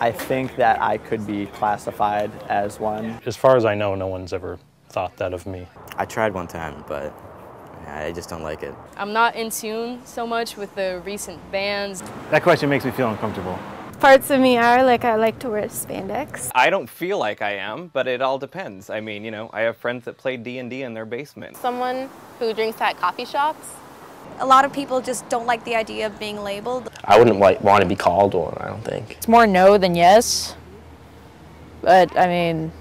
I think that I could be classified as one. As far as I know, no one's ever thought that of me. I tried one time, but I just don't like it. I'm not in tune so much with the recent bands. That question makes me feel uncomfortable. Parts of me are like I like to wear spandex. I don't feel like I am, but it all depends. I mean, you know, I have friends that play D&D in their basement. Someone who drinks at coffee shops. A lot of people just don't like the idea of being labeled. I wouldn't want to be called one, I don't think. It's more no than yes, but I mean...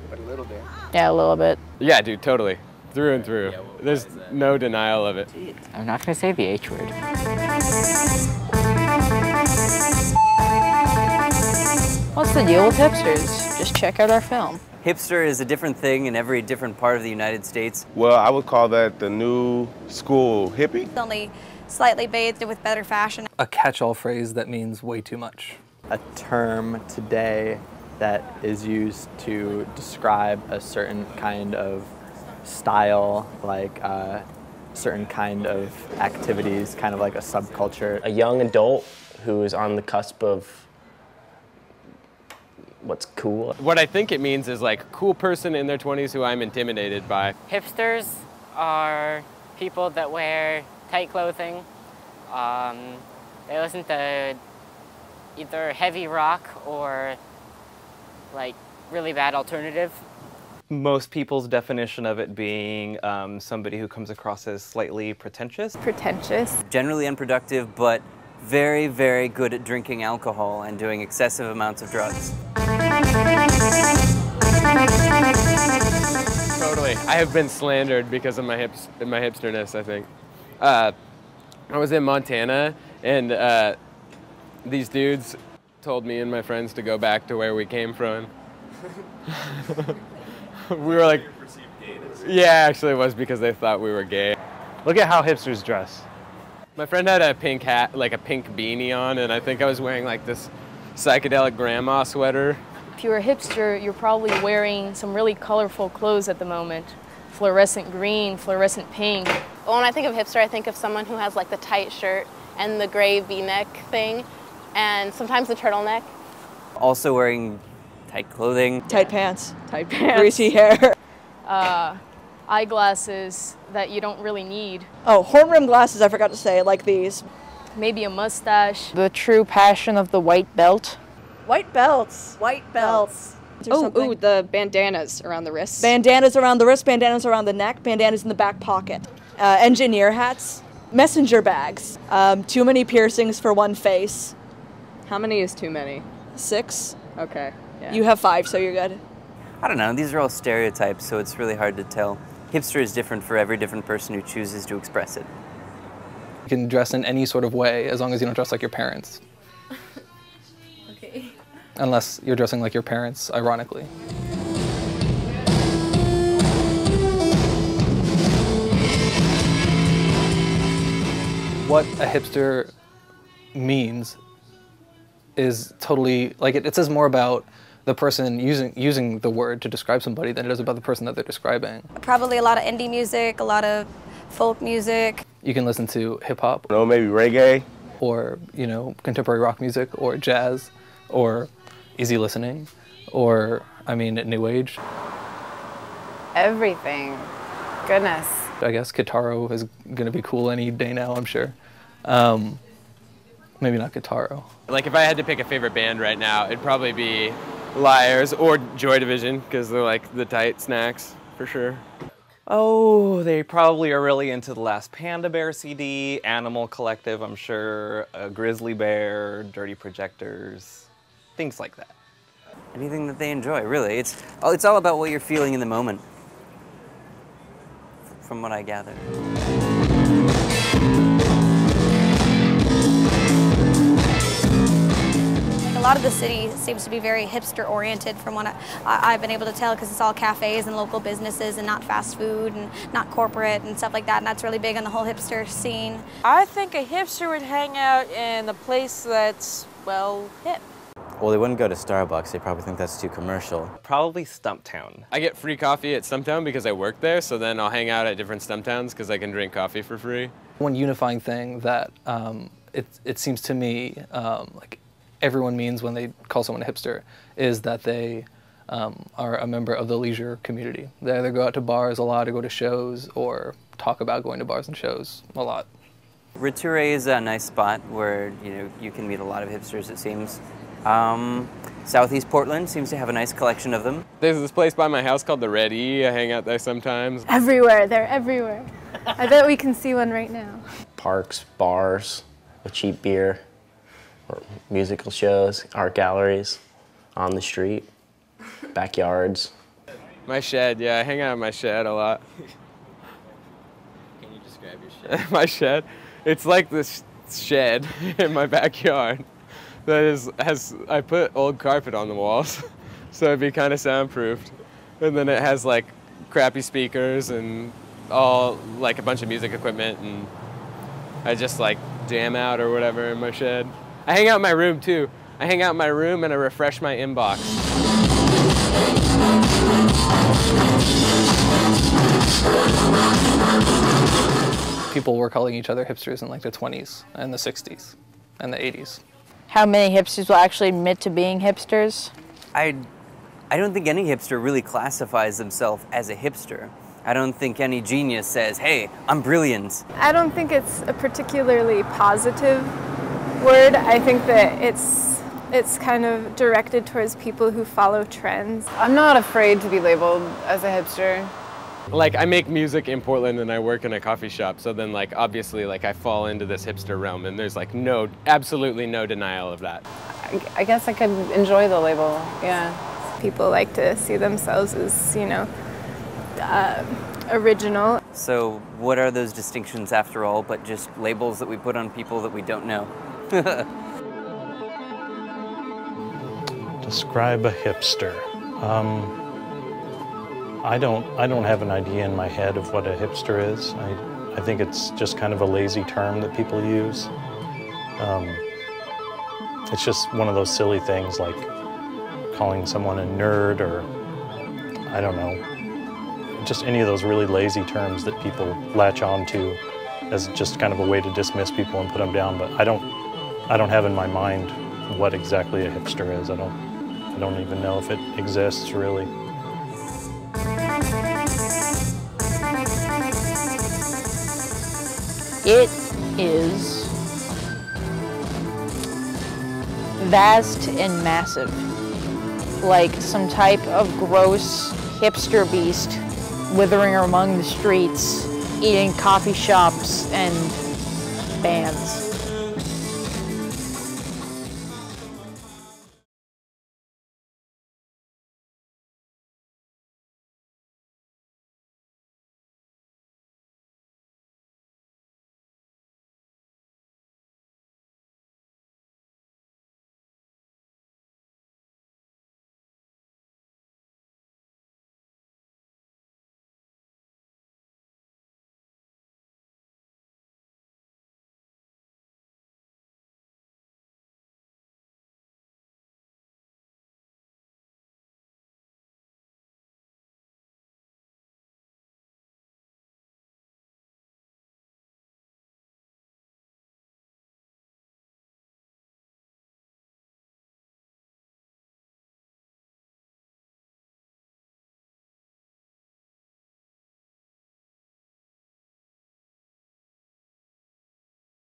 But a little bit. Yeah, a little bit. Yeah, dude, totally. Through and through. There's no denial of it. I'm not going to say the H word. What's the deal with hipsters? Just check out our film. Hipster is a different thing in every different part of the United States. Well, I would call that the new school hippie. It's only slightly bathed with better fashion. A catch-all phrase that means way too much. A term today that is used to describe a certain kind of style, like a certain kind of activities, kind of like a subculture. A young adult who is on the cusp of what's cool. What I think it means is like cool person in their 20s who I'm intimidated by. Hipsters are people that wear tight clothing. They listen to either heavy rock or like really bad alternative. Most people's definition of it being somebody who comes across as slightly pretentious. Pretentious. Generally unproductive, but very, very good at drinking alcohol and doing excessive amounts of drugs. Totally. I have been slandered because of my hipsterness, I think. I was in Montana, and these dudes told me and my friends to go back to where we came from. We were like, yeah, actually it was because they thought we were gay. Look at how hipsters dress. My friend had a pink hat, like a pink beanie on, and I think I was wearing like this psychedelic grandma sweater. If you're a hipster, you're probably wearing some really colorful clothes at the moment. Fluorescent green, fluorescent pink. Well, when I think of hipster, I think of someone who has like the tight shirt and the gray V-neck thing, and sometimes the turtleneck. Also wearing tight clothing. Tight pants. Tight pants. Greasy hair. Eyeglasses that you don't really need. Oh, horn-rimmed glasses, I forgot to say, like these. Maybe a mustache. The true passion of the white belt. White belts. White belts. Ooh, the bandanas around the wrists. Bandanas around the wrist, bandanas around the neck, bandanas in the back pocket. Engineer hats, messenger bags. Too many piercings for one face. How many is too many? 6. Okay. Yeah. You have 5, so you're good. I don't know, these are all stereotypes, so it's really hard to tell. Hipster is different for every different person who chooses to express it. You can dress in any sort of way as long as you don't dress like your parents. Okay. Unless you're dressing like your parents, ironically. What a hipster means is totally, like it says more about the person using the word to describe somebody than it is about the person that they're describing. Probably a lot of indie music, a lot of folk music. You can listen to hip-hop. No, maybe reggae. Or, you know, contemporary rock music, or jazz, or easy listening, or, I mean, new age. Everything. Goodness. I guess Guitaro is going to be cool any day now, I'm sure. Maybe not Guitaro. Like if I had to pick a favorite band right now, it'd probably be Liars or Joy Division, because they're like the tight snacks, for sure. Oh, they probably are really into the last Panda Bear CD, Animal Collective, I'm sure, Grizzly Bear, Dirty Projectors, things like that. Anything that they enjoy, really. It's all about what you're feeling in the moment, from what I gather. A lot of the city seems to be very hipster-oriented from what I've been able to tell, because it's all cafes and local businesses and not fast food and not corporate and stuff like that, and that's really big on the whole hipster scene. I think a hipster would hang out in a place that's, well, hip. Well, they wouldn't go to Starbucks. They probably think that's too commercial. Probably Stumptown. I get free coffee at Stumptown because I work there, so then I'll hang out at different Stumptowns because I can drink coffee for free. One unifying thing that it seems to me like everyone means when they call someone a hipster is that they are a member of the leisure community. They either go out to bars a lot or go to shows or talk about going to bars and shows a lot. Riture is a nice spot where you can meet a lot of hipsters, it seems. Southeast Portland seems to have a nice collection of them. There's this place by my house called the Red E. I hang out there sometimes. Everywhere, they're everywhere. I bet we can see one right now. Parks, bars with cheap beer, or musical shows, art galleries, on the street, backyards. My shed, yeah, I hang out in my shed a lot. Can you describe your shed? My shed? It's like this shed in my backyard that I put old carpet on the walls, so it'd be kind of soundproofed. And then it has like crappy speakers and all like a bunch of music equipment, and I just like jam out or whatever in my shed. I hang out in my room too. I hang out in my room and I refresh my inbox. People were calling each other hipsters in like the 20s and the 60s and the 80s. How many hipsters will actually admit to being hipsters? I don't think any hipster really classifies themselves as a hipster. I don't think any genius says, hey, I'm brilliant. I don't think it's a particularly positive word. I think that it's kind of directed towards people who follow trends. I'm not afraid to be labeled as a hipster. Like, I make music in Portland and I work in a coffee shop, so then like obviously like I fall into this hipster realm, and there's like absolutely no denial of that. I guess I could enjoy the label, yeah. People like to see themselves as, original. So what are those distinctions after all but just labels that we put on people that we don't know? Describe a hipster. I don't have an idea in my head of what a hipster is. I think it's just kind of a lazy term that people use. It's just one of those silly things like calling someone a nerd, or I don't know, just any of those really lazy terms that people latch on to as just kind of a way to dismiss people and put them down. But I don't have in my mind what exactly a hipster is. I don't even know if it exists really. It is vast and massive, like some type of gross hipster beast withering among the streets, eating coffee shops and bands.